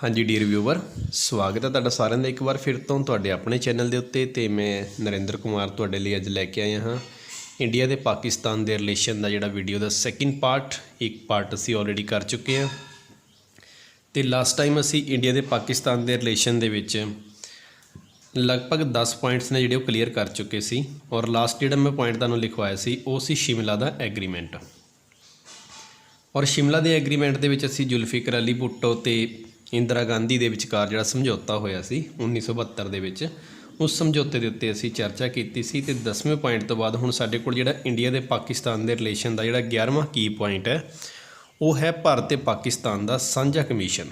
हाँ जी dear viewer, स्वागत है ਤੁਹਾਡਾ ਸਾਰਿਆਂ ਦਾ ਇੱਕ ਵਾਰ ਫਿਰ ਤੋਂ ਤੁਹਾਡੇ ਆਪਣੇ ਚੈਨਲ ਦੇ ਉੱਤੇ। ਤੇ ਮੈਂ ਨਰਿੰਦਰ ਕੁਮਾਰ ਤੁਹਾਡੇ ਲਈ ਅੱਜ ਲੈ ਕੇ ਆਇਆ ਹਾਂ ਇੰਡੀਆ ਤੇ ਪਾਕਿਸਤਾਨ ਦੇ ਰਿਲੇਸ਼ਨ ਦਾ ਜਿਹੜਾ ਵੀਡੀਓ ਦਾ ਸੈਕਿੰਡ ਪਾਰਟ। ਇੱਕ ਪਾਰਟ ਅਸੀਂ ਆਲਰੇਡੀ ਕਰ ਚੁੱਕੇ ਹਾਂ ਤੇ ਲਾਸਟ ਟਾਈਮ ਅਸੀਂ ਇੰਡੀਆ ਤੇ ਪਾਕਿਸਤਾਨ ਦੇ ਰਿਲੇਸ਼ਨ ਦੇ ਵਿੱਚ ਲਗਭਗ 10 ਪੁਆਇੰਟਸ ਨੇ ਜਿਹੜੇ ਉਹ ਕਲੀਅਰ ਕਰ ਚੁੱਕੇ ਸੀ। ਔਰ ਲਾਸਟ ਜਿਹੜਾ ਮੈਂ ਪੁਆਇੰਟ ਤੁਹਾਨੂੰ ਲਿਖਵਾਇਆ ਸੀ ਉਹ ਸੀ ਸ਼ਿਮਲਾ ਦਾ ਐਗਰੀਮੈਂਟ। ਔਰ ਸ਼ਿਮਲਾ ਦੇ ਐਗਰੀਮੈਂਟ ਦੇ ਵਿੱਚ ਅਸੀਂ ਜ਼ੁਲਫਿਕਰ ਅਲੀ ਭੁੱਟੋ ਤੇ ਇੰਦਰਾ ਗਾਂਧੀ ਦੇ ਵਿਚਕਾਰ ਜਿਹੜਾ ਸਮਝੌਤਾ ਹੋਇਆ ਸੀ 1972 ਦੇ ਵਿੱਚ, ਉਸ ਸਮਝੌਤੇ ਦੇ ਉੱਤੇ ਅਸੀਂ ਚਰਚਾ ਕੀਤੀ ਸੀ। ਤੇ 10ਵੇਂ ਪੁਆਇੰਟ ਤੋਂ ਬਾਅਦ ਹੁਣ ਸਾਡੇ ਕੋਲ ਜਿਹੜਾ ਇੰਡੀਆ ਤੇ ਪਾਕਿਸਤਾਨ ਦੇ ਰਿਲੇਸ਼ਨ ਦਾ ਜਿਹੜਾ 11ਵਾਂ ਕੀ ਪੁਆਇੰਟ ਹੈ ਉਹ ਹੈ ਭਾਰਤ ਤੇ ਪਾਕਿਸਤਾਨ ਦਾ ਸਾਂਝਾ ਕਮਿਸ਼ਨ,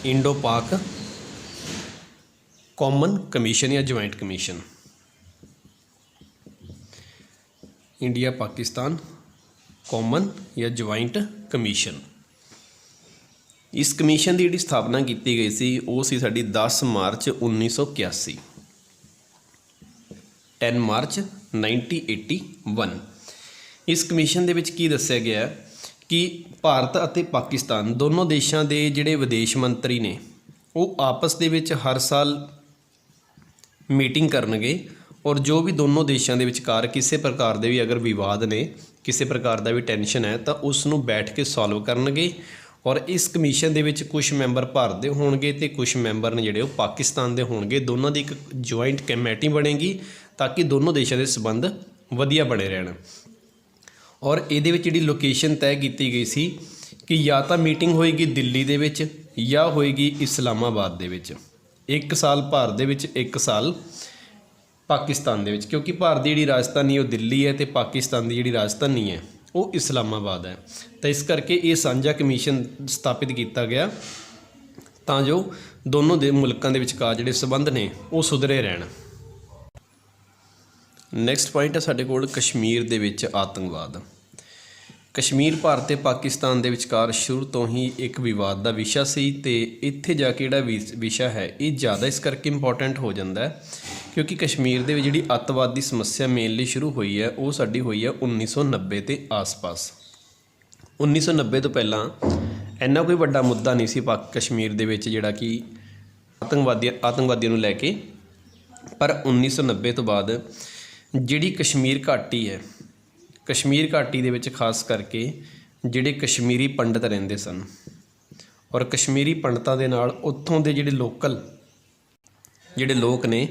ਇੰਡੋ ਪਾਕ ਕਾਮਨ ਕਮਿਸ਼ਨ ਜਾਂ ਜੁਆਇੰਟ ਕਮਿਸ਼ਨ। ਇੰਡੀਆ ਪਾਕਿस्तान कॉमन या जॉइंट कमीशन। इस कमीशन की जी स्थापना की गई सी वो सी साडी 10 मार्च 1981, 10 मार्च 1981। इस कमीशन दे विच की दस्सिया गया कि भारत अते पाकिस्तान दोनों देशों के जिहड़े विदेश मंत्री ने वो आपस दे विच हर साल मीटिंग करनगे और जो भी दोनों देशों के विचकार किसी प्रकार के भी अगर विवाद ने, किसी प्रकार का भी टेंशन है तो उसनों बैठ के सॉल्व करनगे। और इस कमीशन दे विच कुछ मैंबर भारत के होणगे ते कुछ मैंबर ने जिहड़े वो पाकिस्तान के होणगे। दोनों की एक जॉइंट कमेटी बनेगी ताकि दोनों देशों के संबंध वधिया बने रहन। और ये जिहड़ी लोकेशन तय की गई सी कि या तो मीटिंग होएगी दिल्ली दे विच या होएगी इस्लामाबाद दे विच। 1 साल भारत दे विच 1 साल पाकिस्तान दे विच, क्योंकि भारत की जिहड़ी राजधानी वो दिल्ली है तो पाकिस्तान की जिहड़ी राजधानी है वो इस्लामाबाद है। तो इस करके ये साझा कमीशन स्थापित किया गया तां जो दोनों दे मुल्कों के विचकार जिहड़े संबंध ने वो सुधरे रहन। नैक्सट पॉइंट है साडे कोल कश्मीर दे विच आतंकवाद। कश्मीर भारत ते पाकिस्तान दे विचकार शुरू तो ही एक विवाद का विषय सी ते इत्थे जाके जिहड़ा विषय है ये ज़्यादा इस करके इंपॉर्टेंट हो जाता है क्योंकि कश्मीर दे विच जिहड़ी अतवाद की समस्या मेनली शुरू हुई है वो साडी हुई है 1990 के आस पास। 1990 तो पहला इन्ना कोई वड्डा मुद्दा नहीं सी कश्मीर दे विच जिहड़ा कि आतंकवादियों नूं लैके। पर 1990 तो बाद जिहड़ी कश्मीर घाटी है, कश्मीर घाटी दे विच खास करके जिहड़े कश्मीरी पंडित रहिंदे सन और कश्मीरी पंडितां दे नाल उत्थों दे जिहड़े लोकल जिहड़े लोग ने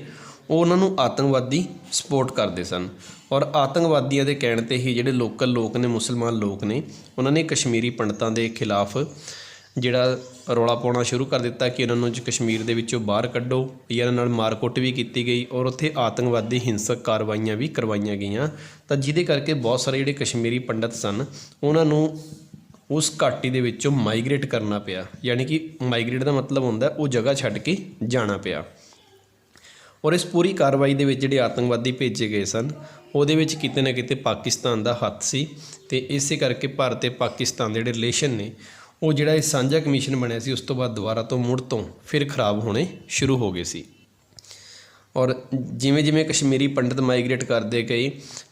वो उन्होंने आतंकवादी सपोर्ट करते सन। और आतंकवादियों के कहने ते ही जिहड़े लोकल लोग ने, मुसलमान लोग ने, उन्होंने कश्मीरी पंडितां के खिलाफ जिहड़ा रौला पाउणा शुरू कर दिता कि इन्होंने कश्मीर दे विचों बाहर कड्डो या इन्हां नाल मारकुट भी की गई और उत्थे आतंकवादी हिंसक कार्रवाइयां भी करवाइयां गईयां। तां जिहदे करके बहुत सारे जिहड़े कश्मीरी पंडित सन उन्होंने उस घाटी दे विचों माइग्रेट करना पिया। यानी कि माइग्रेट का मतलब हुंदा वो जगह छड्ड के जाना पिया। और इस पूरी कार्रवाई दे विच जिहड़े आतंकवादी भेजे गए सन उहदे विच किते ना किते पाकिस्तान का हत्थ सी। ते इसे करके भारत ते पाकिस्तान दे जिहड़े रिलेशन ने वो जिहड़ा साझा कमीशन बनिया सी उस तो बाद दोबारा तो मुड़ तो फिर खराब होने शुरू हो गए सी। और जिमें जिमें कश्मीरी पंडित माइग्रेट करते गए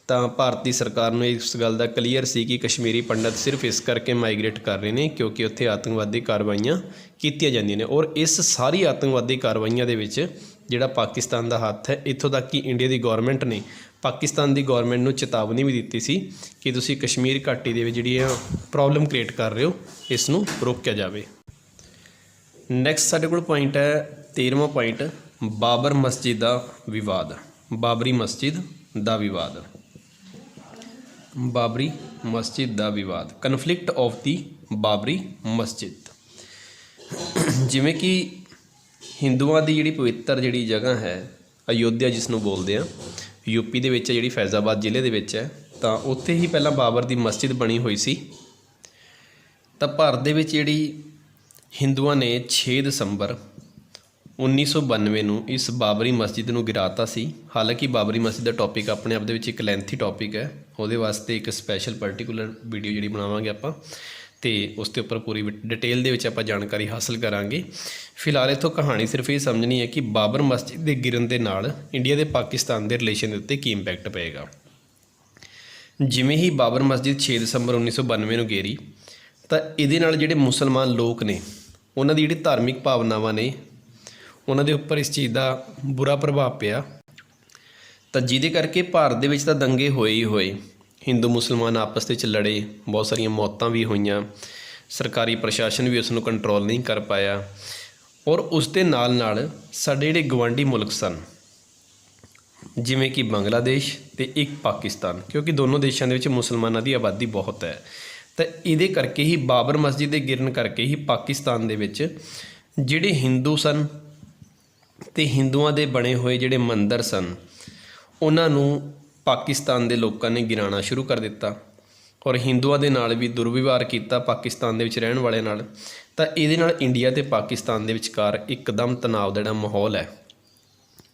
तो भारतीय सरकार ने इस गल का क्लीयर सी कि कश्मीरी पंडित सिर्फ इस करके माइग्रेट कर रहे हैं क्योंकि उत्थे आतंकवादी कार्रवाइयां कीतियां जांदियां ने। और इस सारी आतंकवादी कार्रवाइयां दे विच जिहड़ा पाकिस्तान का हत्थ है, इत्थों तक कि इंडिया की गौरमेंट ने पाकिस्तान की गौरमेंट को चेतावनी भी दी सी कि तुसीं कश्मीर घाटी दे विच जिहड़ी प्रॉब्लम क्रिएट कर रहे हो इसनूं रोकिया जाए। नैक्सट साडे कोल पॉइंट है 13वां पॉइंट, बाबर मस्जिद का विवाद। बाबरी मस्जिद का विवाद, बाबरी मस्जिद का विवाद, कन्फ्लिक्ट ऑफ दी बाबरी मस्जिद। जिमें कि हिंदुओं की जिहड़ी पवित्र जिहड़ी जगह है अयोध्या जिसनों बोलते हैं, यूपी दे विच जिहड़ी फैज़ाबाद जिले दे विच है, तो उत्थे ही पहला बाबर की मस्जिद बनी हुई सी। तो भारत दे विच जिहड़ी हिंदुओं ने 6 दसंबर 1992 नूं इस बाबरी मस्जिद नूं गिराता सी। हालांकि बाबरी मस्जिद का टॉपिक अपने आप दे विच एक लेंथी टॉपिक है, उहदे वास्ते एक स्पैशल पर्टिकुलर वीडियो जिहड़ी बनावांगे आपां ते उसके उपर पूरी डिटेल दे विच आपां जानकारी हासिल करांगे। फिलहाल इत्थों कहानी सिर्फ ये समझनी है कि बाबर मस्जिद के गिरन दे नाल इंडिया ते पाकिस्तान के रिलेशन के उत्ते की इंपैक्ट पेगा। जिमें ही बाबर मस्जिद 6 दसंबर 1992 नूं गिरी तो ये जिहड़े मुसलमान लोग ने ਉਹਨਾਂ ਦੀ ਜਿਹੜੀ ਧਾਰਮਿਕ ਭਾਵਨਾਵਾਂ ਨੇ ਉਹਨਾਂ ਦੇ ਉੱਪਰ ਇਸ ਚੀਜ਼ ਦਾ ਬੁਰਾ ਪ੍ਰਭਾਵ ਪਿਆ। ਤਾਂ ਜਿਹਦੇ ਕਰਕੇ ਭਾਰਤ ਦੇ ਵਿੱਚ ਤਾਂ ਦੰਗੇ ਹੋਏ ਹੀ ਹੋਏ, ਹਿੰਦੂ ਮੁਸਲਮਾਨ ਆਪਸ ਵਿੱਚ ਲੜੇ, ਬਹੁਤ ਸਾਰੀਆਂ ਮੌਤਾਂ ਵੀ ਹੋਈਆਂ, ਸਰਕਾਰੀ ਪ੍ਰਸ਼ਾਸਨ ਵੀ ਉਸ ਨੂੰ ਕੰਟਰੋਲ ਨਹੀਂ ਕਰ ਪਾਇਆ। ਔਰ ਉਸ ਦੇ ਨਾਲ ਨਾਲ ਸਾਡੇ ਜਿਹੜੇ ਗਵਾਂਢੀ ਮੁਲਕ ਸਨ, ਜਿਵੇਂ ਕਿ ਬੰਗਲਾਦੇਸ਼ ਅਤੇ ਇੱਕ ਪਾਕਿਸਤਾਨ, ਕਿਉਂਕਿ ਦੋਨੋਂ ਦੇਸ਼ਾਂ ਦੇ ਵਿੱਚ ਮੁਸਲਮਾਨਾਂ ਦੀ ਆਬਾਦੀ ਬਹੁਤ ਹੈ, ਤਾਂ ਇਹਦੇ ਕਰਕੇ ਹੀ ਬਾਬਰ ਮਸਜਿਦ ਦੇ ਗਿਰਨ ਕਰਕੇ ਹੀ ਪਾਕਿਸਤਾਨ ਦੇ ਵਿੱਚ ਜਿਹੜੇ ਹਿੰਦੂ ਸਨ ਅਤੇ ਹਿੰਦੂਆਂ ਦੇ ਬਣੇ ਹੋਏ ਜਿਹੜੇ ਮੰਦਰ ਸਨ ਉਹਨਾਂ ਨੂੰ ਪਾਕਿਸਤਾਨ ਦੇ ਲੋਕਾਂ ਨੇ ਗਿਰਾਉਣਾ ਸ਼ੁਰੂ ਕਰ ਦਿੱਤਾ ਔਰ ਹਿੰਦੂਆਂ ਦੇ ਨਾਲ ਵੀ ਦੁਰਵਿਵਹਾਰ ਕੀਤਾ ਪਾਕਿਸਤਾਨ ਦੇ ਵਿੱਚ ਰਹਿਣ ਵਾਲੇ ਨਾਲ। ਤਾਂ ਇਹਦੇ ਨਾਲ ਇੰਡੀਆ ਅਤੇ ਪਾਕਿਸਤਾਨ ਦੇ ਵਿਚਕਾਰ ਇੱਕਦਮ ਤਣਾਅ ਦਾ ਜਿਹੜਾ ਮਾਹੌਲ ਹੈ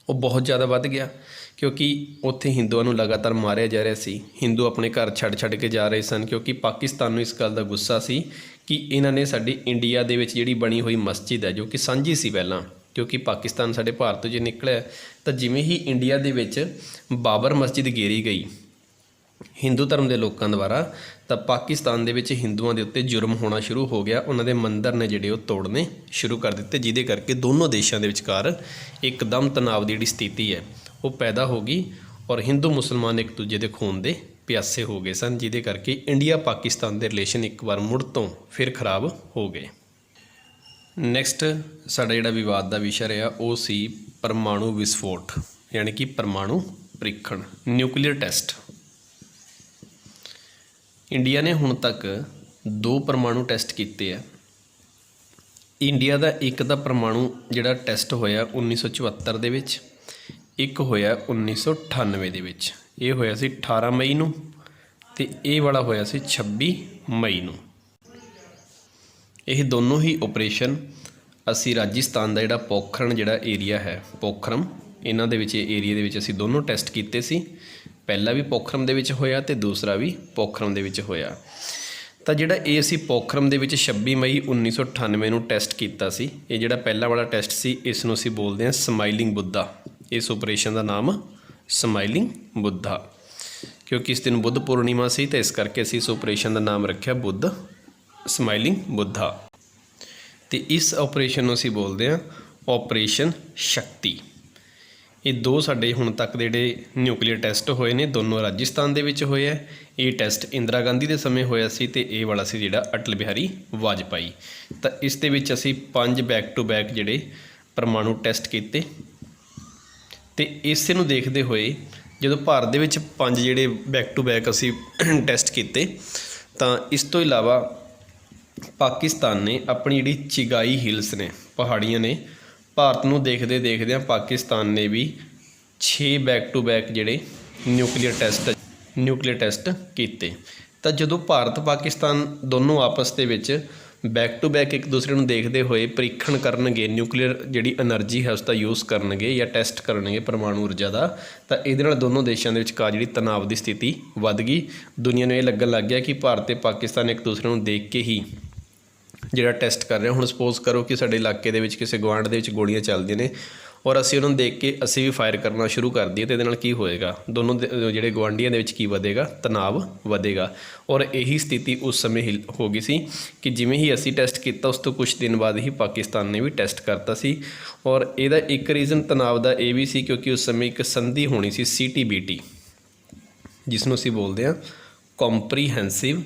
ਉਹ ਬਹੁਤ ਜ਼ਿਆਦਾ ਵੱਧ ਗਿਆ, ਕਿਉਂਕਿ ਉੱਥੇ ਹਿੰਦੂਆਂ ਨੂੰ ਲਗਾਤਾਰ ਮਾਰਿਆ ਜਾ ਰਿਹਾ ਸੀ। ਹਿੰਦੂ ਆਪਣੇ ਘਰ ਛੱਡ ਕੇ ਜਾ ਰਹੇ ਸਨ, ਕਿਉਂਕਿ ਪਾਕਿਸਤਾਨ ਨੂੰ ਇਸ ਗੱਲ ਦਾ ਗੁੱਸਾ ਸੀ ਕਿ ਇਹਨਾਂ ਨੇ ਸਾਡੀ ਇੰਡੀਆ ਦੇ ਵਿੱਚ ਜਿਹੜੀ ਬਣੀ ਹੋਈ ਮਸਜਿਦ ਹੈ, ਜੋ ਕਿ ਸਾਂਝੀ ਸੀ ਪਹਿਲਾਂ, ਕਿਉਂਕਿ ਪਾਕਿਸਤਾਨ ਸਾਡੇ ਭਾਰਤ ਤੋਂ ਜੇ ਨਿਕਲਿਆ, ਤਾਂ ਜਿਵੇਂ ਹੀ ਇੰਡੀਆ ਦੇ ਵਿੱਚ ਬਾਬਰ ਮਸਜਿਦ ਗੇਰੀ ਗਈ ਹਿੰਦੂ ਧਰਮ ਦੇ ਲੋਕਾਂ ਦੁਆਰਾ, ਤਾਂ ਪਾਕਿਸਤਾਨ ਦੇ ਵਿੱਚ ਹਿੰਦੂਆਂ ਦੇ ਉੱਤੇ ਜੁਰਮ ਹੋਣਾ ਸ਼ੁਰੂ ਹੋ ਗਿਆ। ਉਹਨਾਂ ਦੇ ਮੰਦਰ ਨੇ ਜਿਹੜੇ ਉਹ ਤੋੜਨੇ ਸ਼ੁਰੂ ਕਰ ਦਿੱਤੇ, ਜਿਹਦੇ ਕਰਕੇ ਦੋਨੋਂ ਦੇਸ਼ਾਂ ਦੇ ਵਿਚਕਾਰ ਇੱਕਦਮ ਤਣਾਅ ਦੀ ਜਿਹੜੀ ਸਥਿਤੀ ਹੈ ਉਹ ਪੈਦਾ ਹੋ ਗਈ ਔਰ ਹਿੰਦੂ ਮੁਸਲਮਾਨ ਇੱਕ ਦੂਜੇ ਦੇ ਖੂਨ ਦੇ ਪਿਆਸੇ ਹੋ ਗਏ ਸਨ, ਜਿਹਦੇ ਕਰਕੇ ਇੰਡੀਆ ਪਾਕਿਸਤਾਨ ਦੇ ਰਿਲੇਸ਼ਨ ਇੱਕ ਵਾਰ ਮੁੜ ਤੋਂ ਫਿਰ ਖਰਾਬ ਹੋ ਗਏ। ਨੈਕਸਟ ਸਾਡਾ ਜਿਹੜਾ ਵਿਵਾਦ ਦਾ ਵਿਸ਼ਾ ਰਿਹਾ ਉਹ ਸੀ ਪਰਮਾਣੂ ਵਿਸਫੋਟ, ਯਾਨੀ ਕਿ ਪਰਮਾਣੂ ਪ੍ਰੀਖਣ, ਨਿਊਕਲੀਅਰ ਟੈਸਟ। ਇੰਡੀਆ ਨੇ ਹੁਣ ਤੱਕ 2 ਪਰਮਾਣੂ ਟੈਸਟ ਕੀਤੇ ਆ। ਇੰਡੀਆ ਦਾ ਇੱਕ ਤਾਂ ਪਰਮਾਣੂ ਜਿਹੜਾ ਟੈਸਟ ਹੋਇਆ 1974 ਦੇ ਵਿੱਚ, ਇੱਕ ਹੋਇਆ 1998 ਦੇ ਵਿੱਚ। ਇਹ ਹੋਇਆ ਸੀ 18 ਮਈ ਨੂੰ ਅਤੇ ਇਹ ਵਾਲਾ ਹੋਇਆ ਸੀ 26 ਮਈ ਨੂੰ। ਇਹ ਦੋਨੋਂ ਹੀ ਓਪਰੇਸ਼ਨ ਅਸੀਂ ਰਾਜਸਥਾਨ ਦਾ ਜਿਹੜਾ ਪੋਖਰਨ ਜਿਹੜਾ ਏਰੀਆ ਹੈ, ਪੋਖਰਮ, ਇਹਨਾਂ ਦੇ ਵਿੱਚ ਏਰੀਆ ਦੇ ਵਿੱਚ ਅਸੀਂ ਦੋਨੋਂ ਟੈਸਟ ਕੀਤੇ ਸੀ। ਪਹਿਲਾ ਵੀ ਪੋਖਰਮ ਦੇ ਵਿੱਚ ਹੋਇਆ ਅਤੇ ਦੂਸਰਾ ਵੀ ਪੋਖਰਮ ਦੇ ਵਿੱਚ ਹੋਇਆ। ਤਾਂ ਜਿਹੜਾ ਇਹ ਅਸੀਂ ਪੋਖਰਮ ਦੇ ਵਿੱਚ 26 ਮਈ 1998 ਨੂੰ ਟੈਸਟ ਕੀਤਾ ਸੀ, ਇਹ ਜਿਹੜਾ ਪਹਿਲਾ ਵਾਲਾ ਟੈਸਟ ਸੀ ਇਸ ਨੂੰ ਅਸੀਂ ਬੋਲਦੇ ਹਾਂ ਸਮਾਈਲਿੰਗ ਬੁੱਧਾ। ਇਸ ਓਪਰੇਸ਼ਨ ਦਾ ਨਾਮ ਸਮਾਈਲਿੰਗ ਬੁੱਧਾ, ਕਿਉਂਕਿ ਇਸ ਦਿਨ ਬੁੱਧ ਪੂਰਨਿਮਾ ਸੀ ਤਾਂ ਇਸ ਕਰਕੇ ਅਸੀਂ ਇਸ ਓਪਰੇਸ਼ਨ ਦਾ ਨਾਮ ਰੱਖਿਆ ਬੁੱਧ ਸਮਾਈਲਿੰਗ ਬੁੱਧਾ। ਅਤੇ ਇਸ ਓਪਰੇਸ਼ਨ ਨੂੰ ਅਸੀਂ ਬੋਲਦੇ ਹਾਂ ਓਪਰੇਸ਼ਨ ਸ਼ਕਤੀ। ਇਹ 2 ਸਾਡੇ ਹੁਣ ਤੱਕ ਦੇ ਜਿਹੜੇ ਨਿਊਕਲੀਅਰ ਟੈਸਟ ਹੋਏ ਨੇ ਦੋਨੋਂ ਰਾਜਸਥਾਨ ਦੇ ਵਿੱਚ ਹੋਏ ਹੈ। ਇਹ ਟੈਸਟ ਇੰਦਰਾ ਗਾਂਧੀ ਦੇ ਸਮੇਂ ਹੋਇਆ ਸੀ ਅਤੇ ਇਹ ਵਾਲਾ ਸੀ ਜਿਹੜਾ ਅਟਲ ਬਿਹਾਰੀ ਵਾਜਪਾਈ। ਤਾਂ ਇਸ ਦੇ ਵਿੱਚ ਅਸੀਂ 5 ਬੈਕ ਟੂ ਬੈਕ ਜਿਹੜੇ ਪਰਮਾਣੂ ਟੈਸਟ ਕੀਤੇ ਅਤੇ ਇਸੇ ਨੂੰ ਦੇਖਦੇ ਹੋਏ ਜਦੋਂ ਭਾਰਤ ਦੇ ਵਿੱਚ 5 ਜਿਹੜੇ ਬੈਕ ਟੂ ਬੈਕ ਅਸੀਂ ਟੈਸਟ ਕੀਤੇ, ਤਾਂ ਇਸ ਤੋਂ ਇਲਾਵਾ ਪਾਕਿਸਤਾਨ ਨੇ ਆਪਣੀ ਜਿਹੜੀ ਚਿਗਾਈ ਹਿਲਸ ਨੇ, ਪਹਾੜੀਆਂ ਨੇ, ਭਾਰਤ ਨੂੰ ਦੇਖਦੇ ਦੇਖਦਿਆਂ ਪਾਕਿਸਤਾਨ ਨੇ ਵੀ 6 ਬੈਕ ਟੂ ਬੈਕ ਜਿਹੜੇ ਨਿਊਕਲੀਅਰ ਟੈਸਟ ਕੀਤੇ। ਤਾਂ ਜਦੋਂ ਭਾਰਤ ਪਾਕਿਸਤਾਨ ਦੋਨੋਂ ਆਪਸ ਦੇ ਵਿੱਚ ਬੈਕ ਟੂ ਬੈਕ ਇੱਕ ਦੂਸਰੇ ਨੂੰ ਦੇਖਦੇ ਹੋਏ ਪ੍ਰੀਖਣ ਕਰਨਗੇ, ਨਿਊਕਲੀਅਰ ਜਿਹੜੀ ਐਨਰਜੀ ਹੈ ਉਸ ਦਾ ਯੂਜ਼ ਕਰਨਗੇ ਜਾਂ ਟੈਸਟ ਕਰਨਗੇ ਪਰਮਾਣੂ ਊਰਜਾ ਦਾ, ਤਾਂ ਇਹਦੇ ਨਾਲ ਦੋਨੋਂ ਦੇਸ਼ਾਂ ਦੇ ਵਿਚਕਾਰ ਜਿਹੜੀ ਤਣਾਅ ਦੀ ਸਥਿਤੀ ਵੱਧ ਗਈ। ਦੁਨੀਆ ਨੂੰ ਇਹ ਲੱਗਣ ਲੱਗ ਗਿਆ ਕਿ ਭਾਰਤ ਅਤੇ ਪਾਕਿਸਤਾਨ ਇੱਕ ਦੂਸਰੇ ਨੂੰ ਦੇਖ ਕੇ ਹੀ ਜਿਹੜਾ ਟੈਸਟ ਕਰ ਰਹੇ। ਹੁਣ ਸਪੋਜ਼ ਕਰੋ ਕਿ ਸਾਡੇ ਇਲਾਕੇ ਦੇ ਵਿੱਚ ਕਿਸੇ ਗੁਆਂਢ ਦੇ ਵਿੱਚ ਗੋਲੀਆਂ ਚੱਲਦੀਆਂ ਨੇ ਔਰ ਅਸੀਂ ਉਹਨਾਂ ਨੂੰ ਦੇਖ ਕੇ ਅਸੀਂ ਵੀ ਫਾਇਰ ਕਰਨਾ ਸ਼ੁਰੂ ਕਰ ਦਈਏ, ਤਾਂ ਇਹਦੇ ਨਾਲ ਕੀ ਹੋਏਗਾ? ਦੋਨੋਂ ਜਿਹੜੇ ਗੁਆਂਢੀਆਂ ਦੇ ਵਿੱਚ ਕੀ ਵਧੇਗਾ? ਤਣਾਅ ਵਧੇਗਾ। ਔਰ ਇਹੀ ਸਥਿਤੀ ਉਸ ਸਮੇਂ ਹੋ ਗਈ ਸੀ ਕਿ ਜਿਵੇਂ ਹੀ ਅਸੀਂ ਟੈਸਟ ਕੀਤਾ ਉਸ ਤੋਂ ਕੁਛ ਦਿਨ ਬਾਅਦ ਹੀ ਪਾਕਿਸਤਾਨ ਨੇ ਵੀ ਟੈਸਟ ਕਰਤਾ ਸੀ। ਔਰ ਇਹਦਾ ਇੱਕ ਰੀਜ਼ਨ ਤਣਾਅ ਦਾ ਇਹ ਵੀ ਸੀ ਕਿਉਂਕਿ ਉਸ ਸਮੇਂ ਇੱਕ ਸੰਧੀ ਹੋਣੀ ਸੀ CTBT, ਜਿਸ ਨੂੰ ਅਸੀਂ ਬੋਲਦੇ ਹਾਂ ਕੰਪਰੀਹੈਂਸਿਵ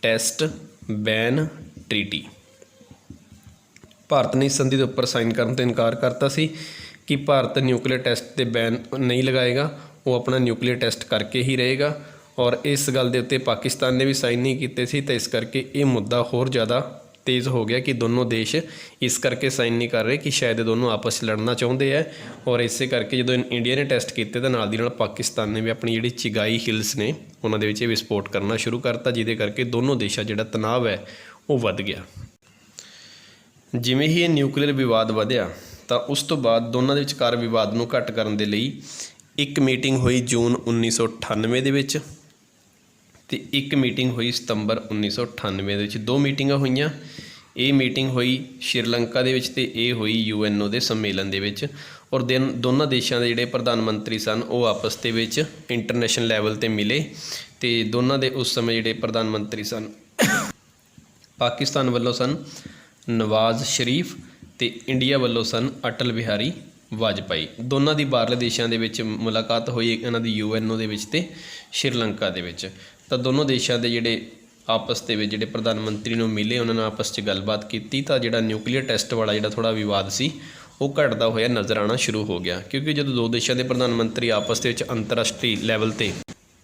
ਟੈਸਟ ਬੈਨ ਟਰੀਟੀ। ਭਾਰਤ ਨੇ ਇਸ ਸੰਧੀ ਦੇ ਉੱਪਰ ਸਾਈਨ ਕਰਨ ਤੋਂ ਇਨਕਾਰ ਕਰਤਾ ਸੀ ਕਿ ਭਾਰਤ ਨਿਊਕਲੀਅਰ ਟੈਸਟ 'ਤੇ ਬੈਨ ਨਹੀਂ ਲਗਾਏਗਾ, ਉਹ ਆਪਣਾ ਨਿਊਕਲੀਅਰ ਟੈਸਟ ਕਰਕੇ ਹੀ ਰਹੇਗਾ। ਔਰ ਇਸ ਗੱਲ ਦੇ ਉੱਤੇ ਪਾਕਿਸਤਾਨ ਨੇ ਵੀ ਸਾਈਨ ਨਹੀਂ ਕੀਤੇ ਸੀ, ਤਾਂ ਇਸ ਕਰਕੇ ਇਹ ਮੁੱਦਾ ਹੋਰ ਜ਼ਿਆਦਾ ਤੇਜ਼ ਹੋ ਗਿਆ ਕਿ ਦੋਨੋਂ ਦੇਸ਼ ਇਸ ਕਰਕੇ ਸਾਈਨ ਨਹੀਂ ਕਰ ਰਹੇ ਕਿ ਸ਼ਾਇਦ ਇਹ ਦੋਨੋਂ ਆਪਸ 'ਚ ਲੜਨਾ ਚਾਹੁੰਦੇ ਹੈ। ਔਰ ਇਸੇ ਕਰਕੇ ਜਦੋਂ ਇੰਡੀਆ ਨੇ ਟੈਸਟ ਕੀਤੇ ਤਾਂ ਨਾਲ ਦੀ ਨਾਲ ਪਾਕਿਸਤਾਨ ਨੇ ਵੀ ਆਪਣੀ ਜਿਹੜੀ ਚਿਗਾਈ ਹਿਲਸ ਨੇ ਉਹਨਾਂ ਦੇ ਵਿੱਚ ਇਹ ਵਿਸਫੋਟ ਕਰਨਾ ਸ਼ੁਰੂ ਕਰਤਾ, ਜਿਹਦੇ ਕਰਕੇ ਦੋਨੋਂ ਦੇਸ਼ਾਂ ਜਿਹੜਾ ਤਣਾਅ ਹੈ ਉਹ ਵੱਧ ਗਿਆ। ਜਿਵੇਂ ਹੀ ਇਹ ਨਿਊਕਲੀਅਰ ਵਿਵਾਦ ਵਧਿਆ ਤਾਂ ਉਸ ਤੋਂ ਬਾਅਦ ਦੋਨਾਂ ਦੇ ਵਿਚਕਾਰ ਵਿਵਾਦ ਨੂੰ ਘੱਟ ਕਰਨ ਦੇ ਲਈ ਇੱਕ ਮੀਟਿੰਗ ਹੋਈ ਜੂਨ 1998 ਦੇ ਵਿੱਚ ਅਤੇ ਇੱਕ ਮੀਟਿੰਗ ਹੋਈ ਸਤੰਬਰ 1998 ਦੇ ਵਿੱਚ। 2 ਮੀਟਿੰਗਾਂ ਹੋਈਆਂ। ਇਹ ਮੀਟਿੰਗ ਹੋਈ ਸ਼੍ਰੀਲੰਕਾ ਦੇ ਵਿੱਚ ਅਤੇ ਇਹ ਹੋਈ UNO ਦੇ ਸੰਮੇਲਨ ਦੇ ਵਿੱਚ। ਔਰ ਦੋਨਾਂ ਦੇਸ਼ਾਂ ਦੇ ਜਿਹੜੇ ਪ੍ਰਧਾਨ ਮੰਤਰੀ ਸਨ ਉਹ ਆਪਸ ਦੇ ਵਿੱਚ ਇੰਟਰਨੈਸ਼ਨਲ ਲੈਵਲ 'ਤੇ ਮਿਲੇ ਅਤੇ ਦੋਨਾਂ ਦੇ ਉਸ ਸਮੇਂ ਜਿਹੜੇ ਪ੍ਰਧਾਨ ਮੰਤਰੀ ਸਨ ਪਾਕਿਸਤਾਨ ਵੱਲੋਂ ਸਨ ਨਵਾਜ਼ ਸ਼ਰੀਫ ਤੇ ਇੰਡੀਆ ਵੱਲੋਂ ਸਨ ਅਟਲ ਬਿਹਾਰੀ ਵਾਜਪਾਈ। ਦੋਨਾਂ ਦੀ ਬਾਹਰਲੇ ਦੇਸ਼ਾਂ ਦੇ ਵਿੱਚ ਮੁਲਾਕਾਤ ਹੋਈ, ਇਹਨਾਂ ਦੀ UNO ਦੇ ਵਿੱਚ ਤੇ ਸ਼੍ਰੀਲੰਕਾ ਦੇ ਵਿੱਚ। ਤਾਂ ਦੋਨੋਂ ਦੇਸ਼ਾਂ ਦੇ ਜਿਹੜੇ ਆਪਸ ਦੇ ਵਿੱਚ ਜਿਹੜੇ ਪ੍ਰਧਾਨ ਮੰਤਰੀ ਨੂੰ ਮਿਲੇ, ਉਹਨਾਂ ਨਾਲ ਆਪਸ 'ਚ ਗੱਲਬਾਤ ਕੀਤੀ। ਤਾਂ ਜਿਹੜਾ ਨਿਊਕਲੀਅਰ ਟੈਸਟ ਵਾਲਾ ਜਿਹੜਾ ਥੋੜ੍ਹਾ ਵਿਵਾਦ ਸੀ ਉਹ ਘਟਦਾ ਹੋਇਆ ਨਜ਼ਰ ਆਉਣਾ ਸ਼ੁਰੂ ਹੋ ਗਿਆ, ਕਿਉਂਕਿ ਜਦੋਂ ਦੋ ਦੇਸ਼ਾਂ ਦੇ ਪ੍ਰਧਾਨ ਮੰਤਰੀ ਆਪਸ ਦੇ ਵਿੱਚ ਅੰਤਰਰਾਸ਼ਟਰੀ ਲੈਵਲ 'ਤੇ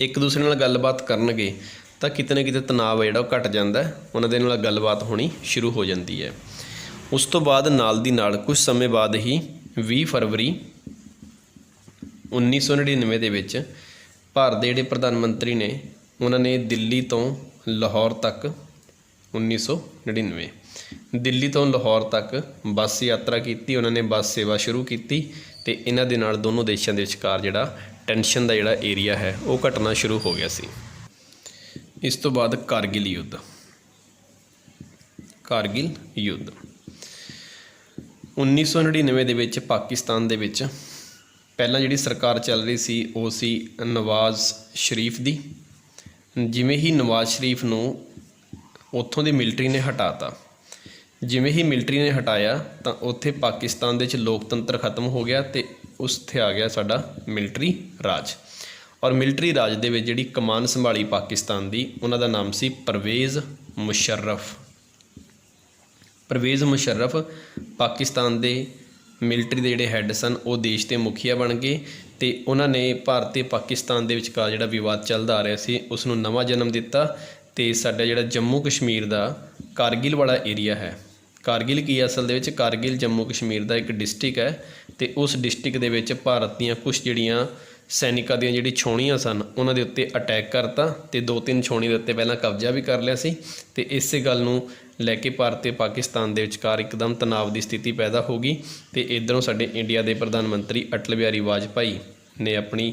ਇੱਕ ਦੂਸਰੇ ਨਾਲ ਗੱਲਬਾਤ ਕਰਨਗੇ ਤਾਂ ਕਿਤੇ ਨਾ ਕਿਤੇ ਤਣਾਅ ਜਿਹੜਾ ਉਹ ਘਟ ਜਾਂਦਾ, ਉਹਨਾਂ ਦੇ ਨਾਲ ਗੱਲਬਾਤ ਹੋਣੀ ਸ਼ੁਰੂ ਹੋ ਜਾਂਦੀ ਹੈ। ਉਸ ਤੋਂ ਬਾਅਦ ਨਾਲ ਦੀ ਨਾਲ ਕੁਝ ਸਮੇਂ ਬਾਅਦ ਹੀ 20 ਫਰਵਰੀ 1999 ਦੇ ਵਿੱਚ ਭਾਰਤ ਦੇ ਜਿਹੜੇ ਪ੍ਰਧਾਨ ਮੰਤਰੀ ਨੇ ਉਹਨਾਂ ਨੇ ਦਿੱਲੀ ਤੋਂ ਲਾਹੌਰ ਤੱਕ 1999 ਦਿੱਲੀ ਤੋਂ ਲਾਹੌਰ ਤੱਕ ਬੱਸ ਯਾਤਰਾ ਕੀਤੀ। ਉਹਨਾਂ ਨੇ ਬੱਸ ਸੇਵਾ ਸ਼ੁਰੂ ਕੀਤੀ ਅਤੇ ਇਹਨਾਂ ਦੇ ਨਾਲ ਦੋਨੋਂ ਦੇਸ਼ਾਂ ਦੇ ਵਿਚਕਾਰ ਜਿਹੜਾ ਟੈਨਸ਼ਨ ਦਾ ਜਿਹੜਾ ਏਰੀਆ ਹੈ ਉਹ ਘਟਣਾ ਸ਼ੁਰੂ ਹੋ ਗਿਆ ਸੀ। ਇਸ ਤੋਂ ਬਾਅਦ ਕਾਰਗਿਲ ਯੁੱਧ। ਕਾਰਗਿਲ ਯੁੱਧ 1999 ਦੇ ਵਿੱਚ ਪਾਕਿਸਤਾਨ ਦੇ ਵਿੱਚ ਪਹਿਲਾਂ ਜਿਹੜੀ ਸਰਕਾਰ ਚੱਲ ਰਹੀ ਸੀ ਉਹ ਸੀ ਨਵਾਜ਼ ਸ਼ਰੀਫ ਦੀ। ਜਿਵੇਂ ਹੀ ਨਵਾਜ਼ ਸ਼ਰੀਫ ਨੂੰ ਉੱਥੋਂ ਦੀ ਮਿਲਟਰੀ ਨੇ ਹਟਾਤਾ, ਜਿਵੇਂ ਹੀ ਮਿਲਟਰੀ ਨੇ ਹਟਾਇਆ ਤਾਂ ਉੱਥੇ ਪਾਕਿਸਤਾਨ ਦੇ ਵਿੱਚ ਲੋਕਤੰਤਰ ਖਤਮ ਹੋ ਗਿਆ ਅਤੇ ਉੱਥੇ ਆ ਗਿਆ ਸਾਡਾ ਮਿਲਟਰੀ ਰਾਜ। ਔਰ ਮਿਲਟਰੀ ਰਾਜ ਦੇ ਵਿੱਚ ਜਿਹੜੀ ਕਮਾਨ ਸੰਭਾਲੀ ਪਾਕਿਸਤਾਨ ਦੀ, ਉਹਨਾਂ ਦਾ ਨਾਮ ਸੀ ਪਰਵੇਜ਼ ਮੁਸ਼ੱਰਫ। ਪਰਵੇਜ਼ ਮੁਸ਼ੱਰਫ ਪਾਕਿਸਤਾਨ ਦੇ ਮਿਲਟਰੀ ਦੇ ਜਿਹੜੇ ਹੈੱਡ ਸਨ, ਉਹ ਦੇਸ਼ ਦੇ ਮੁਖੀਆ ਬਣ ਗਏ ਅਤੇ ਉਹਨਾਂ ਨੇ ਭਾਰਤ ਅਤੇ ਪਾਕਿਸਤਾਨ ਦੇ ਵਿਚਕਾਰ ਜਿਹੜਾ ਵਿਵਾਦ ਚੱਲਦਾ ਆ ਰਿਹਾ ਸੀ ਉਸ ਨੂੰ ਨਵਾਂ ਜਨਮ ਦਿੱਤਾ। ਅਤੇ ਸਾਡਾ ਜਿਹੜਾ ਜੰਮੂ ਕਸ਼ਮੀਰ ਦਾ ਕਾਰਗਿਲ ਵਾਲਾ ਏਰੀਆ ਹੈ, ਕਾਰਗਿਲ ਕੀ ਅਸਲ ਦੇ ਵਿੱਚ ਕਾਰਗਿਲ ਜੰਮੂ ਕਸ਼ਮੀਰ ਦਾ ਇੱਕ ਡਿਸਟ੍ਰਿਕਟ ਹੈ ਅਤੇ ਉਸ ਡਿਸਟ੍ਰਿਕਟ ਦੇ ਵਿੱਚ ਭਾਰਤ ਦੀਆਂ ਕੁਛ ਜਿਹੜੀਆਂ ਸੈਨਿਕਾਂ ਦੀਆਂ ਜਿਹੜੀ ਛਾਉਣੀਆਂ ਸਨ ਉਹਨਾਂ ਦੇ ਉੱਤੇ ਅਟੈਕ ਕਰਤਾ ਅਤੇ 2-3 ਛਾਉਣੀ ਦੇ ਉੱਤੇ ਪਹਿਲਾਂ ਕਬਜ਼ਾ ਵੀ ਕਰ ਲਿਆ ਸੀ। ਅਤੇ ਇਸੇ ਗੱਲ ਨੂੰ ਲੈ ਕੇ ਭਾਰਤ ਅਤੇ ਪਾਕਿਸਤਾਨ ਦੇ ਵਿਚਕਾਰ ਇੱਕਦਮ ਤਣਾਅ ਦੀ ਸਥਿਤੀ ਪੈਦਾ ਹੋ ਗਈ ਅਤੇ ਇੱਧਰੋਂ ਸਾਡੇ ਇੰਡੀਆ ਦੇ ਪ੍ਰਧਾਨ ਮੰਤਰੀ ਅਟਲ ਬਿਹਾਰੀ ਵਾਜਪਾਈ ਨੇ ਆਪਣੀ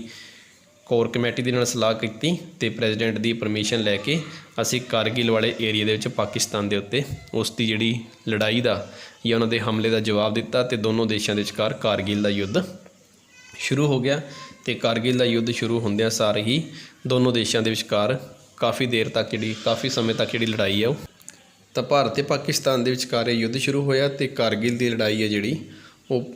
ਕੋਰ ਕਮੇਟੀ ਦੇ ਨਾਲ ਸਲਾਹ ਕੀਤੀ ਅਤੇ ਪ੍ਰੈਜ਼ੀਡੈਂਟ ਦੀ ਪਰਮਿਸ਼ਨ ਲੈ ਕੇ ਅਸੀਂ ਕਾਰਗਿਲ ਵਾਲੇ ਏਰੀਏ ਦੇ ਵਿੱਚ ਪਾਕਿਸਤਾਨ ਦੇ ਉੱਤੇ ਉਸ ਦੀ ਜਿਹੜੀ ਲੜਾਈ ਦਾ ਜਾਂ ਉਹਨਾਂ ਦੇ ਹਮਲੇ ਦਾ ਜਵਾਬ ਦਿੱਤਾ ਅਤੇ ਦੋਨੋਂ ਦੇਸ਼ਾਂ ਦੇ ਵਿਚਕਾਰ ਕਾਰਗਿਲ ਦਾ ਯੁੱਧ ਸ਼ੁਰੂ ਹੋ ਗਿਆ। ਅਤੇ ਕਾਰਗਿਲ ਦਾ ਯੁੱਧ ਸ਼ੁਰੂ ਹੁੰਦਿਆਂ ਸਾਰ ਹੀ ਦੋਨੋਂ ਦੇਸ਼ਾਂ ਦੇ ਵਿਚਕਾਰ ਕਾਫੀ ਸਮੇਂ ਤੱਕ ਜਿਹੜੀ ਲੜਾਈ ਹੈ ਉਹ ਤਾਂ ਭਾਰਤ ਅਤੇ ਪਾਕਿਸਤਾਨ ਦੇ ਵਿਚਕਾਰ ਇਹ ਯੁੱਧ ਸ਼ੁਰੂ ਹੋਇਆ ਅਤੇ ਕਾਰਗਿਲ ਦੀ ਲੜਾਈ ਹੈ ਜਿਹੜੀ ਉਹ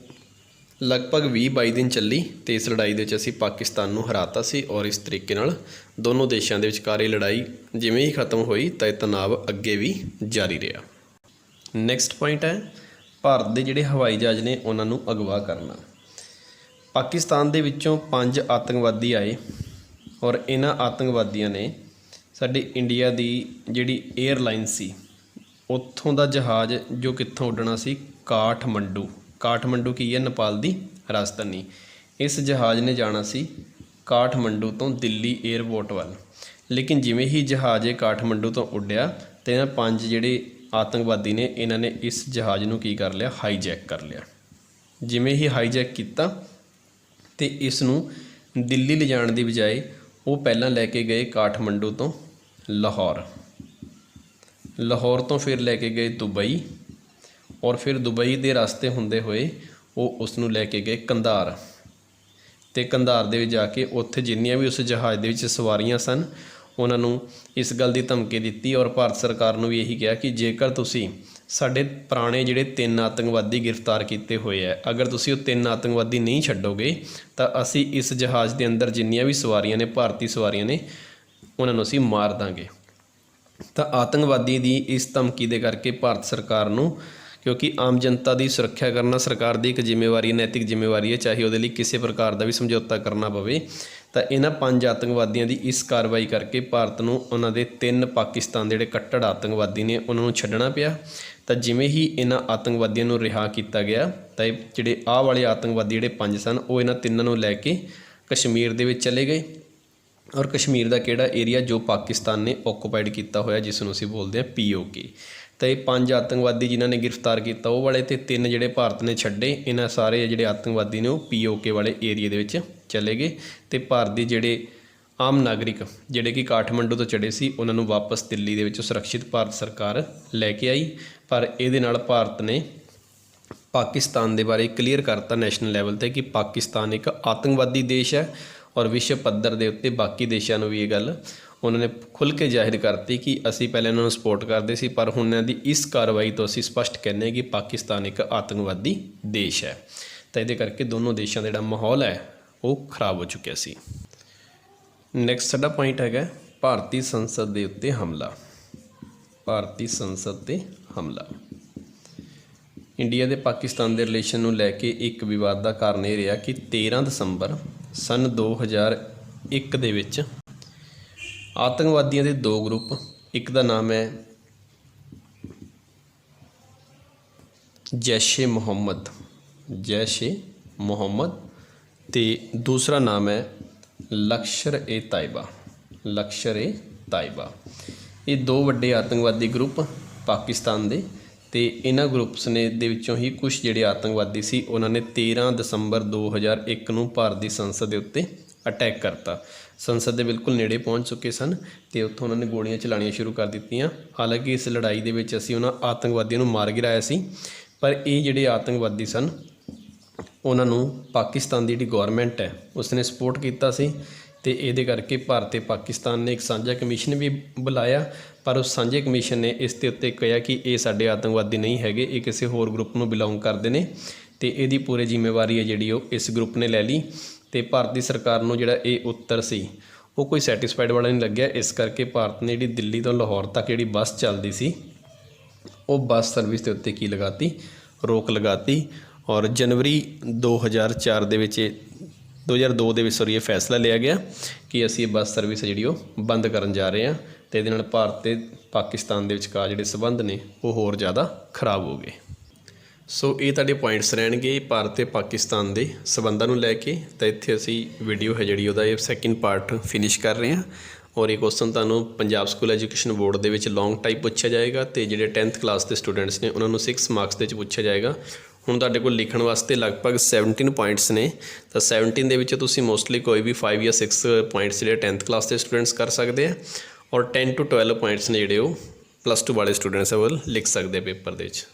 ਲਗਭਗ 20-22 ਦਿਨ ਚੱਲੀ ਅਤੇ ਇਸ ਲੜਾਈ ਦੇ ਵਿੱਚ ਅਸੀਂ ਪਾਕਿਸਤਾਨ ਨੂੰ ਹਰਾਤਾ ਸੀ। ਔਰ ਇਸ ਤਰੀਕੇ ਨਾਲ ਦੋਨੋਂ ਦੇਸ਼ਾਂ ਦੇ ਵਿਚਕਾਰ ਇਹ ਲੜਾਈ ਜਿਵੇਂ ਹੀ ਖਤਮ ਹੋਈ ਤਾਂ ਇਹ ਤਣਾਅ ਅੱਗੇ ਵੀ ਜਾਰੀ ਰਿਹਾ। ਨੈਕਸਟ ਪੁਆਇੰਟ ਹੈ ਭਾਰਤ ਦੇ ਜਿਹੜੇ ਹਵਾਈ ਜਹਾਜ਼ ਨੇ ਉਹਨਾਂ ਨੂੰ ਅਗਵਾ ਕਰਨਾ। ਪਾਕਿਸਤਾਨ ਦੇ ਵਿੱਚੋਂ 5 ਆਤੰਕਵਾਦੀ ਆਏ ਔਰ ਇਹਨਾਂ ਆਤੰਕਵਾਦੀਆਂ ਨੇ ਸਾਡੇ ਇੰਡੀਆ ਦੀ ਜਿਹੜੀ ਏਅਰਲਾਈਨ ਸੀ ਉੱਥੋਂ ਦਾ ਜਹਾਜ਼ ਜੋ ਕਿੱਥੋਂ ਉੱਡਣਾ ਸੀ, ਕਾਠਮੰਡੂ ਕੀ ਹੈ, ਨੇਪਾਲ ਦੀ ਰਾਜਧਾਨੀ। ਇਸ ਜਹਾਜ਼ ਨੇ ਜਾਣਾ ਸੀ ਕਾਠਮੰਡੂ ਤੋਂ ਦਿੱਲੀ ਏਅਰਪੋਰਟ ਵੱਲ। ਲੇਕਿਨ ਜਿਵੇਂ ਹੀ ਜਹਾਜ਼ ਇਹ ਕਾਠਮੰਡੂ ਤੋਂ ਉੱਡਿਆ ਤਾਂ ਇਹਨਾਂ 5 ਜਿਹੜੇ ਆਤੰਕਵਾਦੀ ਨੇ ਇਹਨਾਂ ਨੇ ਇਸ ਜਹਾਜ਼ ਨੂੰ ਕੀ ਕਰ ਲਿਆ, ਹਾਈਜੈਕ ਕਰ ਲਿਆ। ਜਿਵੇਂ ਹੀ ਹਾਈਜੈਕ ਕੀਤਾ ਅਤੇ ਇਸ ਨੂੰ ਦਿੱਲੀ ਲਿਜਾਣ ਦੀ ਬਜਾਏ ਉਹ ਪਹਿਲਾਂ ਲੈ ਕੇ ਗਏ ਕਾਠਮੰਡੂ ਤੋਂ ਲਾਹੌਰ ਤੋਂ ਫਿਰ ਲੈ ਕੇ ਗਏ ਦੁਬਈ ਔਰ ਫਿਰ ਦੁਬਈ ਦੇ ਰਸਤੇ ਹੁੰਦੇ ਹੋਏ ਉਹ ਉਸ ਨੂੰ ਲੈ ਕੇ ਗਏ ਕੰਧਾਰ ਅਤੇ ਕੰਧਾਰ ਦੇ ਵਿੱਚ ਜਾ ਕੇ ਉੱਥੇ ਜਿੰਨੀਆਂ ਵੀ ਉਸ ਜਹਾਜ਼ ਦੇ ਵਿੱਚ ਸਵਾਰੀਆਂ ਸਨ ਉਹਨਾਂ ਨੂੰ ਇਸ ਗੱਲ ਦੀ ਧਮਕੀ ਦਿੱਤੀ ਔਰ ਭਾਰਤ ਸਰਕਾਰ ਨੂੰ ਵੀ ਇਹੀ ਕਿਹਾ ਕਿ ਜੇਕਰ ਤੁਸੀਂ ਸਾਡੇ ਪੁਰਾਣੇ ਜਿਹੜੇ 3 ਆਤੰਕਵਾਦੀ ਗ੍ਰਿਫਤਾਰ ਕੀਤੇ ਹੋਏ ਹੈ, ਅਗਰ ਤੁਸੀਂ ਉਹ 3 ਆਤੰਕਵਾਦੀ ਨਹੀਂ ਛੱਡੋਗੇ ਤਾਂ ਅਸੀਂ ਇਸ ਜਹਾਜ਼ ਦੇ ਅੰਦਰ ਜਿੰਨੀਆਂ ਵੀ ਸਵਾਰੀਆਂ ਨੇ, ਭਾਰਤੀ ਸਵਾਰੀਆਂ ਨੇ, ਉਹਨਾਂ ਨੂੰ ਅਸੀਂ ਮਾਰ ਦਾਂਗੇ। ਤਾਂ ਆਤੰਕਵਾਦੀ ਦੀ ਇਸ ਧਮਕੀ ਦੇ ਕਰਕੇ ਭਾਰਤ ਸਰਕਾਰ ਨੂੰ, ਕਿਉਂਕਿ ਆਮ ਜਨਤਾ ਦੀ ਸੁਰੱਖਿਆ ਕਰਨਾ ਸਰਕਾਰ ਦੀ ਇੱਕ ਜ਼ਿੰਮੇਵਾਰੀ, ਨੈਤਿਕ ਜ਼ਿੰਮੇਵਾਰੀ ਹੈ, ਚਾਹੇ ਉਹਦੇ ਲਈ ਕਿਸੇ ਪ੍ਰਕਾਰ ਦਾ ਵੀ ਸਮਝੌਤਾ ਕਰਨਾ ਪਵੇ, ਤਾਂ ਇਹਨਾਂ 5 ਆਤੰਕਵਾਦੀਆਂ ਦੀ ਇਸ ਕਾਰਵਾਈ ਕਰਕੇ ਭਾਰਤ ਨੂੰ ਉਹਨਾਂ ਦੇ 3 ਪਾਕਿਸਤਾਨ ਦੇ ਜਿਹੜੇ ਕੱਟੜ ਆਤੰਕਵਾਦੀ ਨੇ ਉਹਨਾਂ ਨੂੰ ਛੱਡਣਾ ਪਿਆ। ਤਾਂ ਜਿਵੇਂ ਹੀ ਇਹਨਾਂ ਆਤੰਕਵਾਦੀਆਂ ਨੂੰ ਰਿਹਾ ਕੀਤਾ ਗਿਆ ਤਾਂ ਇਹ ਜਿਹੜੇ ਆਹ ਵਾਲੇ ਆਤੰਕਵਾਦੀ ਜਿਹੜੇ 5 ਸਨ ਉਹ ਇਹਨਾਂ 3 ਨੂੰ ਲੈ ਕੇ ਕਸ਼ਮੀਰ ਦੇ ਵਿੱਚ ਚਲੇ ਗਏ। ਔਰ ਕਸ਼ਮੀਰ ਦਾ ਕਿਹੜਾ ਏਰੀਆ ਜੋ ਪਾਕਿਸਤਾਨ ਨੇ ਓਕੂਪਾਈਡ ਕੀਤਾ ਹੋਇਆ, ਜਿਸ ਨੂੰ ਅਸੀਂ ਬੋਲਦੇ ਹਾਂ POK। ਤਾਂ ਇਹ 5 ਆਤੰਕਵਾਦੀ ਜਿਨ੍ਹਾਂ ਨੇ ਗ੍ਰਿਫਤਾਰ ਕੀਤਾ ਉਹ ਵਾਲੇ ਅਤੇ 3 ਜਿਹੜੇ ਭਾਰਤ ਨੇ ਛੱਡੇ, ਇਹਨਾਂ ਸਾਰੇ ਜਿਹੜੇ ਆਤੰਕਵਾਦੀ ਨੇ ਉਹ POK ਵਾਲੇ ਏਰੀਏ ਦੇ ਵਿੱਚ ਚਲੇ ਗਏ ਅਤੇ ਭਾਰਤ ਦੇ ਜਿਹੜੇ ਆਮ ਨਾਗਰਿਕ ਜਿਹੜੇ ਕਿ ਕਾਠਮੰਡੂ ਤੋਂ ਚੜ੍ਹੇ ਸੀ ਉਹਨਾਂ ਨੂੰ ਵਾਪਸ ਦਿੱਲੀ ਦੇ ਵਿੱਚ ਸੁਰੱਖਿਅਤ ਭਾਰਤ ਸਰਕਾਰ ਲੈ ਕੇ ਆਈ। ਪਰ ਇਹਦੇ ਨਾਲ ਭਾਰਤ ਨੇ ਪਾਕਿਸਤਾਨ ਦੇ ਬਾਰੇ ਕਲੀਅਰ ਕਰਤਾ ਨੈਸ਼ਨਲ ਲੈਵਲ 'ਤੇ ਕਿ ਪਾਕਿਸਤਾਨ ਇੱਕ ਆਤੰਕਵਾਦੀ ਦੇਸ਼ ਹੈ ਔਰ ਵਿਸ਼ਵ ਪੱਧਰ ਦੇ ਉੱਤੇ ਬਾਕੀ ਦੇਸ਼ਾਂ ਨੂੰ ਵੀ ਇਹ ਗੱਲ ਉਹਨਾਂ ਨੇ ਖੁੱਲ੍ਹ ਕੇ ਜ਼ਾਹਿਰ ਕਰਤੀ ਕਿ ਅਸੀਂ ਪਹਿਲਾਂ ਇਹਨਾਂ ਨੂੰ ਸਪੋਰਟ ਕਰਦੇ ਸੀ, ਪਰ ਹੁਣ ਇਹਨਾਂ ਦੀ ਇਸ ਕਾਰਵਾਈ ਤੋਂ ਅਸੀਂ ਸਪਸ਼ਟ ਕਹਿੰਦੇ ਹਾਂ ਕਿ ਪਾਕਿਸਤਾਨ ਇੱਕ ਆਤੰਕਵਾਦੀ ਦੇਸ਼ ਹੈ। ਤਾਂ ਇਹਦੇ ਕਰਕੇ ਦੋਨੋਂ ਦੇਸ਼ਾਂ ਦਾ ਜਿਹੜਾ ਮਾਹੌਲ ਹੈ ਉਹ ਖਰਾਬ ਹੋ ਚੁੱਕਿਆ ਸੀ। ਨੈਕਸਟ ਸਾਡਾ ਪੁਆਇੰਟ ਹੈਗਾ ਭਾਰਤੀ ਸੰਸਦ ਦੇ ਉੱਤੇ ਹਮਲਾ। ਭਾਰਤੀ ਸੰਸਦ 'ਤੇ ਹਮਲਾ। ਇੰਡੀਆ ਦੇ ਪਾਕਿਸਤਾਨ ਦੇ ਰਿਲੇਸ਼ਨ ਨੂੰ ਲੈ ਕੇ ਇੱਕ ਵਿਵਾਦ ਦਾ ਕਾਰਨ ਇਹ ਰਿਹਾ ਕਿ 13 ਦਸੰਬਰ ਸੰਨ 2001 ਦੇ ਵਿੱਚ ਆਤੰਕਵਾਦੀਆਂ ਦੇ ਦੋ ਗਰੁੱਪ, ਇੱਕ ਦਾ ਨਾਮ ਹੈ ਜੈਸ਼-ਏ ਮੁਹੰਮਦ ਤੇ ਦੂਸਰਾ ਨਾਮ ਹੈ ਲਸ਼ਕਰ-ਏ-ਤਾਇਬਾ। ਇਹ ਦੋ ਵੱਡੇ ਆਤੰਕਵਾਦੀ ਗਰੁੱਪ ਪਾਕਿਸਤਾਨ ਦੇ, ਤੇ ਇਹਨਾਂ ਗਰੁੱਪਸ ਨੇ ਦੇ ਵਿੱਚੋਂ ਹੀ ਕੁਛ ਜਿਹੜੇ ਆਤੰਕਵਾਦੀ ਸੀ ਉਹਨਾਂ ਨੇ 13 ਦਸੰਬਰ 2001 ਨੂੰ ਭਾਰਤ ਦੀ ਸੰਸਦ ਦੇ ਉੱਤੇ ਅਟੈਕ ਕਰਤਾ। ਸੰਸਦ ਦੇ ਬਿਲਕੁਲ ਨੇੜੇ ਪਹੁੰਚ ਚੁੱਕੇ ਸਨ ਅਤੇ ਉੱਥੋਂ ਉਹਨਾਂ ਨੇ ਗੋਲੀਆਂ ਚਲਾਉਣੀਆਂ ਸ਼ੁਰੂ ਕਰ ਦਿੱਤੀਆਂ। ਹਾਲਾਂਕਿ ਇਸ ਲੜਾਈ ਦੇ ਵਿੱਚ ਅਸੀਂ ਉਹਨਾਂ ਆਤੰਕਵਾਦੀਆਂ ਨੂੰ ਮਾਰ ਗਿਰਾਇਆ ਸੀ, ਪਰ ਇਹ ਜਿਹੜੇ ਆਤੰਕਵਾਦੀ ਸਨ ਉਹਨਾਂ ਨੂੰ ਪਾਕਿਸਤਾਨ ਦੀ ਜਿਹੜੀ ਗੌਰਮੈਂਟ ਹੈ ਉਸਨੇ ਸਪੋਰਟ ਕੀਤਾ ਸੀ, ਅਤੇ ਇਹਦੇ ਕਰਕੇ ਭਾਰਤ ਅਤੇ ਪਾਕਿਸਤਾਨ ਨੇ ਇੱਕ ਸਾਂਝਾ ਕਮਿਸ਼ਨ ਵੀ ਬੁਲਾਇਆ, ਪਰ ਉਸ ਸਾਂਝੇ ਕਮਿਸ਼ਨ ਨੇ ਇਸ ਦੇ ਉੱਤੇ ਕਿਹਾ ਕਿ ਇਹ ਸਾਡੇ ਆਤੰਕਵਾਦੀ ਨਹੀਂ ਹੈਗੇ, ਇਹ ਕਿਸੇ ਹੋਰ ਗਰੁੱਪ ਨੂੰ ਬਿਲੋਂਗ ਕਰਦੇ ਨੇ, ਅਤੇ ਇਹਦੀ ਪੂਰੀ ਜ਼ਿੰਮੇਵਾਰੀ ਹੈ ਜਿਹੜੀ ਉਹ ਇਸ ਗਰੁੱਪ ਨੇ ਲੈ ਲਈ। ਅਤੇ ਭਾਰਤ ਦੀ ਸਰਕਾਰ ਨੂੰ ਜਿਹੜਾ ਇਹ ਉੱਤਰ ਸੀ ਉਹ ਕੋਈ ਸੈਟਿਸਫਾਈਡ ਵਾਲਾ ਨਹੀਂ ਲੱਗਿਆ। ਇਸ ਕਰਕੇ ਭਾਰਤ ਨੇ ਜਿਹੜੀ ਦਿੱਲੀ ਤੋਂ ਲਾਹੌਰ ਤੱਕ ਜਿਹੜੀ ਬੱਸ ਚੱਲਦੀ ਸੀ ਉਹ ਬੱਸ ਸਰਵਿਸ ਦੇ ਉੱਤੇ ਰੋਕ ਲਗਾਤੀ। ਔਰ ਜਨਵਰੀ 2002 ਦੇ ਵਿੱਚ ਇਹ ਫੈਸਲਾ ਲਿਆ ਗਿਆ ਕਿ ਅਸੀਂ ਇਹ ਬੱਸ ਸਰਵਿਸ ਜਿਹੜੀ ਉਹ ਬੰਦ ਕਰਨ ਜਾ ਰਹੇ ਹਾਂ, ਅਤੇ ਇਹਦੇ ਨਾਲ ਭਾਰਤ ਅਤੇ ਪਾਕਿਸਤਾਨ ਦੇ ਵਿਚਕਾਰ ਜਿਹੜੇ ਸੰਬੰਧ ਨੇ ਉਹ ਹੋਰ ਜ਼ਿਆਦਾ ਖਰਾਬ ਹੋ ਗਏ। ਸੋ ਇਹ ਤੁਹਾਡੇ ਪੁਆਇੰਟਸ ਰਹਿਣਗੇ ਭਾਰਤ ਅਤੇ ਪਾਕਿਸਤਾਨ ਦੇ ਸੰਬੰਧਾਂ ਨੂੰ ਲੈ ਕੇ। ਤਾਂ ਇੱਥੇ ਅਸੀਂ ਵੀਡੀਓ ਹੈ ਜਿਹੜੀ ਉਹਦਾ ਇਹ ਸੈਕਿੰਡ ਪਾਰਟ ਫਿਨਿਸ਼ ਕਰ ਰਹੇ ਹਾਂ। ਔਰ ਇਹ ਕੁਐਸਚਨ ਤੁਹਾਨੂੰ ਪੰਜਾਬ ਸਕੂਲ ਐਜੂਕੇਸ਼ਨ ਬੋਰਡ ਦੇ ਵਿੱਚ ਲੌਂਗ ਟਾਈਪ ਪੁੱਛਿਆ ਜਾਏਗਾ, ਅਤੇ ਜਿਹੜੇ 10th ਕਲਾਸ ਦੇ ਸਟੂਡੈਂਟਸ ਨੇ ਉਹਨਾਂ ਨੂੰ 6 ਮਾਰਕਸ ਦੇ ਵਿੱਚ ਪੁੱਛਿਆ ਜਾਏਗਾ। ਹੁਣ ਤੁਹਾਡੇ ਕੋਲ ਲਿਖਣ ਵਾਸਤੇ ਲਗਭਗ 17 ਪੁਆਇੰਟਸ ਨੇ, ਤਾਂ 17 ਦੇ ਵਿੱਚ ਤੁਸੀਂ ਮੋਸਟਲੀ ਕੋਈ ਵੀ 5 ਜਾਂ 6 ਪੁਆਇੰਟਸ ਜਿਹੜੇ 10th ਕਲਾਸ ਦੇ ਸਟੂਡੈਂਟਸ ਕਰ ਸਕਦੇ ਆ, ਔਰ 10 to 12 ਪੁਆਇੰਟਸ ਨੇ ਜਿਹੜੇ ਉਹ +2 ਵਾਲੇ ਸਟੂਡੈਂਟਸ ਉਹ ਲਿਖ ਸਕਦੇ ਆ ਪੇਪਰ ਦੇ ਵਿੱਚ।